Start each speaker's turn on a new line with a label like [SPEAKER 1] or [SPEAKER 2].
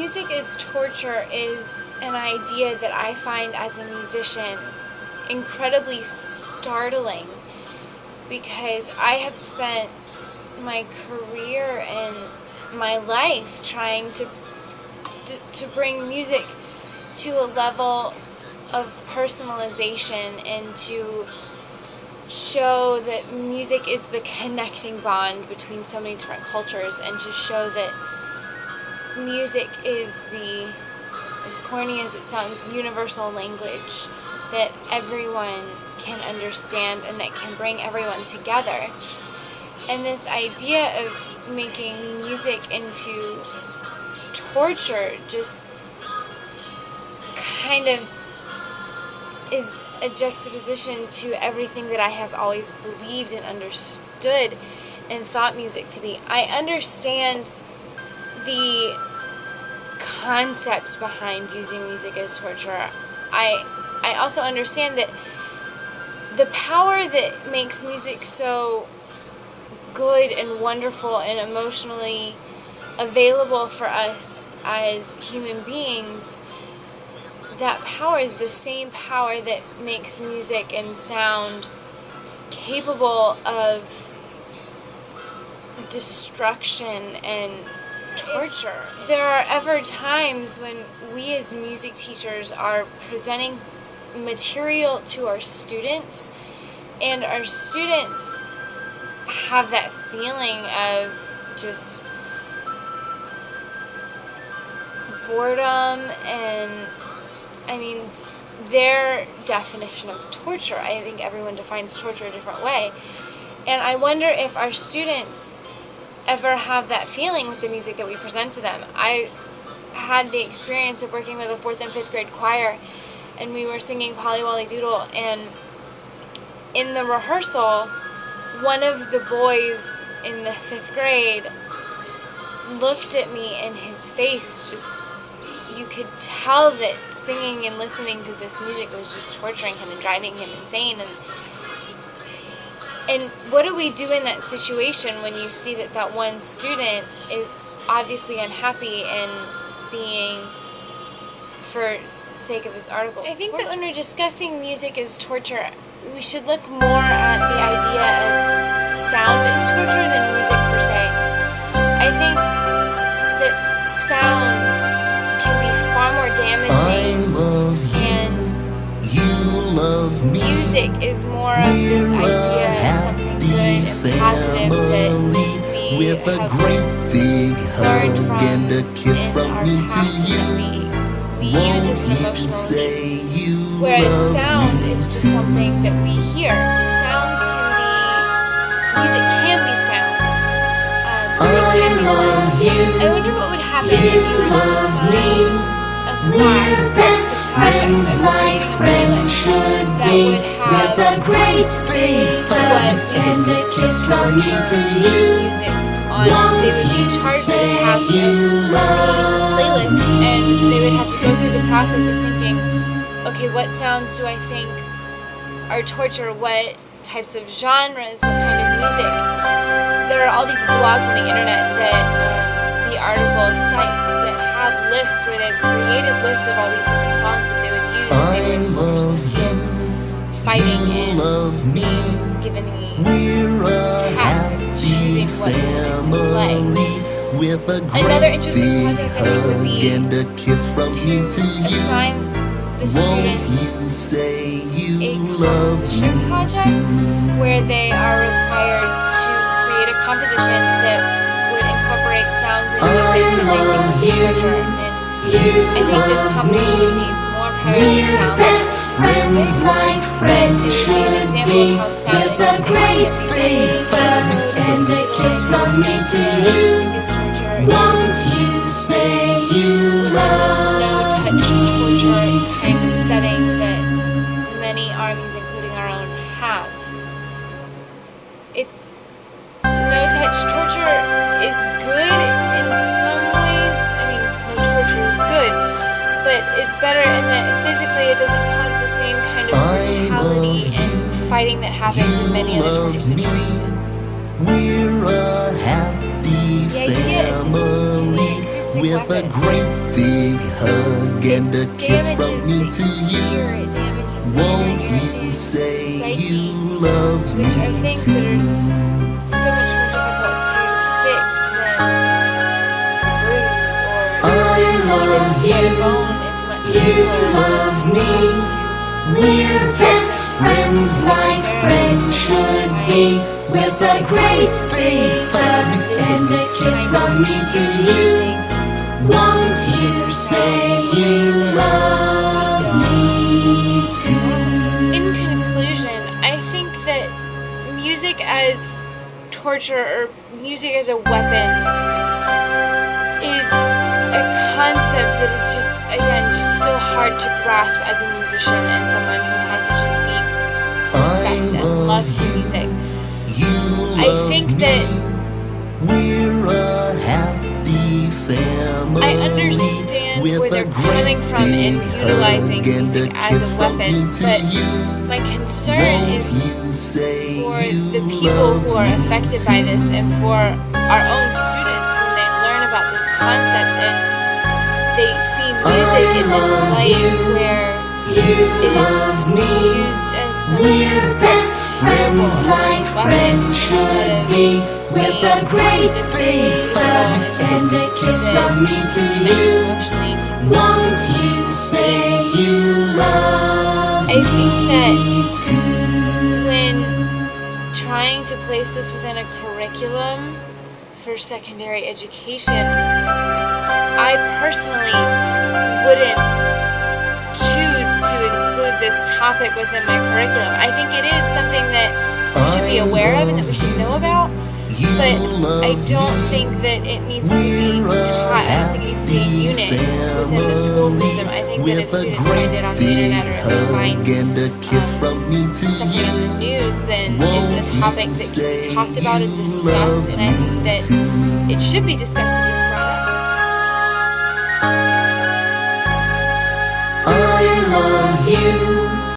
[SPEAKER 1] music is torture is an idea that I find as a musician incredibly startling, because I have spent my career and my life trying to bring music to a level of personalization and to show that music is the connecting bond between so many different cultures, and to show that music is the, as corny as it sounds, universal language that everyone can understand and that can bring everyone together. And this idea of making music into torture just kind of is a juxtaposition to everything that I have always believed and understood and thought music to be. I understand the concept behind using music as torture. I also understand that the power that makes music so good and wonderful and emotionally available for us as human beings, that power is the same power that makes music and sound capable of destruction and torture. If there are ever times when we as music teachers are presenting material to our students, and our students have that feeling of just boredom, and I mean, their definition of torture, I think everyone defines torture a different way, and I wonder if our students ever have that feeling with the music that we present to them. I had the experience of working with a 4th and 5th grade choir, and we were singing Polly Wolly Doodle, and in the rehearsal, one of the boys in the 5th grade looked at me, and his face just, you could tell that singing and listening to this music was just torturing him and driving him insane. And what do we do in that situation when you see that that one student is obviously unhappy and being, for sake of this article, I think that when we're discussing music as torture, we should look more at the idea of sound as torture than music per se. I think that sounds can be far more damaging, and music is more of this idea of something good and positive that we have learned from in our past, that we use as an emotional release. Whereas sound is just something that we hear. Sounds can be, music can be sound. It can be loud. I wonder what would happen if you were to design a class, best friends like friends should be, with a great big hug and a kiss from me to you. They would be charged with the task of creating this playlist, and they would have to go through the process of thinking, okay, what sounds do I think are torture? What types of genres? What kind of music? There are all these blogs on the internet that the article cites that have lists where they've created lists of all these different songs that they would use if they were in school with kids fighting and being given the task of choosing what music to play. Another interesting project I think would be to assign the students a composition project where they are required to create a composition that would incorporate sounds and music that they think is torture. And I think this composition would need more primarily sound
[SPEAKER 2] best friends like friends should be, with a great big hug and a kiss from me to you. Won't you say you love
[SPEAKER 1] no-touch torture kind of setting that many armies, including our own, have. It's no-touch torture is good in some ways. I mean, no torture is good, but it's better in that physically it doesn't cause the same kind of brutality and fighting that happens in many other torture situations.
[SPEAKER 2] We're a happy
[SPEAKER 1] The idea of just using acoustic music
[SPEAKER 2] with
[SPEAKER 1] weapons.
[SPEAKER 2] a great big hug and a kiss from me to you.
[SPEAKER 1] It damages the
[SPEAKER 2] Won't
[SPEAKER 1] inner
[SPEAKER 2] you
[SPEAKER 1] European
[SPEAKER 2] say
[SPEAKER 1] psyche,
[SPEAKER 2] you love me
[SPEAKER 1] which are things that
[SPEAKER 2] too?
[SPEAKER 1] are so much more difficult to fix than a bruise, or
[SPEAKER 2] I
[SPEAKER 1] to even
[SPEAKER 2] love
[SPEAKER 1] set a
[SPEAKER 2] you,
[SPEAKER 1] bone is much
[SPEAKER 2] you
[SPEAKER 1] simpler
[SPEAKER 2] love me.
[SPEAKER 1] to
[SPEAKER 2] We're best friends like friends should be, with a great big hug and a kiss from me to you. Won't you say you love me too?
[SPEAKER 1] In conclusion, I think that music as torture, or music as a weapon, is a concept that is just, again, just so hard to grasp as a musician and someone who has such a deep respect and love for music. I think that
[SPEAKER 2] we're a happy family.
[SPEAKER 1] I understand where they're coming from in utilizing music as a weapon, but my concern is for the people who are affected by this, and for our own students when they learn about this concept and they see music in this light where it is used as some
[SPEAKER 2] We're best friends like friends should be, with a great big hug and a kiss from me to you. Won't you say you love
[SPEAKER 1] I think that
[SPEAKER 2] me too?
[SPEAKER 1] when trying to place this within a curriculum for secondary education, I personally wouldn't choose to include this topic within my curriculum. I think it is something that we should be aware of and that we should know about, but I don't think that it needs to be taught. I don't think it needs to be a unit within the school system. I think that if students find it on the internet, or if they find something on the news, then it's a topic that can be talked about and discussed, and I think that it should be discussed